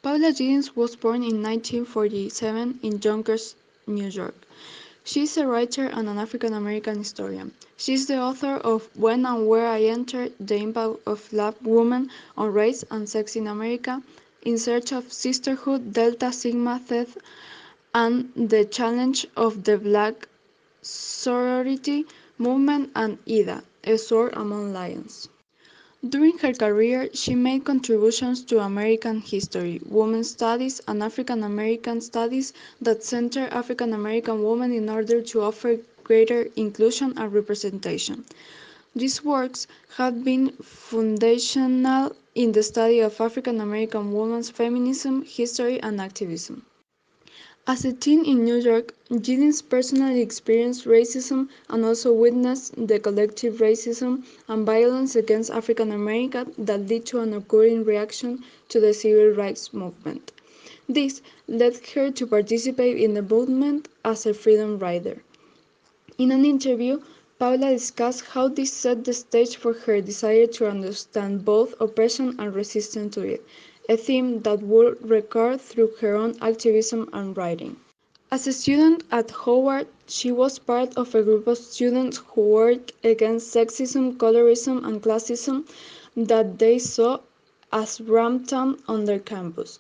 Paula Giddens was born in 1947 in Yonkers, New York. She is a writer and an African-American historian. She is the author of When and Where I Entered: The Impact of Black Women on Race and Sex in America, In Search of Sisterhood, Delta Sigma Theta, and The Challenge of the Black Sorority Movement, and Ida, A Sword Among Lions. During her career, she made contributions to American history, women's studies, and African American studies that center African American women in order to offer greater inclusion and representation. These works have been foundational in the study of African American women's feminism, history, and activism. As a teen in New York, Giddens personally experienced racism and also witnessed the collective racism and violence against African Americans that led to an occurring reaction to the civil rights movement. This led her to participate in the movement as a freedom rider. In an interview, Paula discussed how this set the stage for her desire to understand both oppression and resistance to it, a theme that would recur through her own activism and writing. As a student at Howard, she was part of a group of students who worked against sexism, colorism, and classism that they saw as rampant on their campus.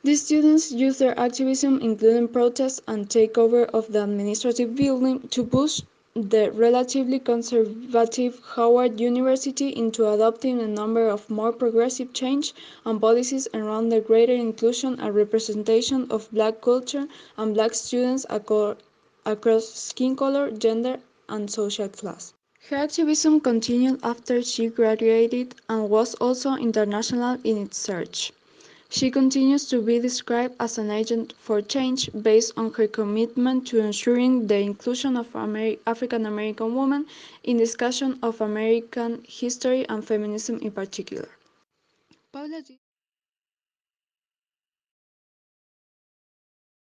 These students used their activism, including protests and takeover of the administrative building, to push the relatively conservative Howard University into adopting a number of more progressive change and policies around the greater inclusion and representation of Black culture and Black students across skin color, gender, and social class. Her activism continued after she graduated and was also international in its search. She continues to be described as an agent for change based on her commitment to ensuring the inclusion of African American women in discussion of American history and feminism in particular. Paula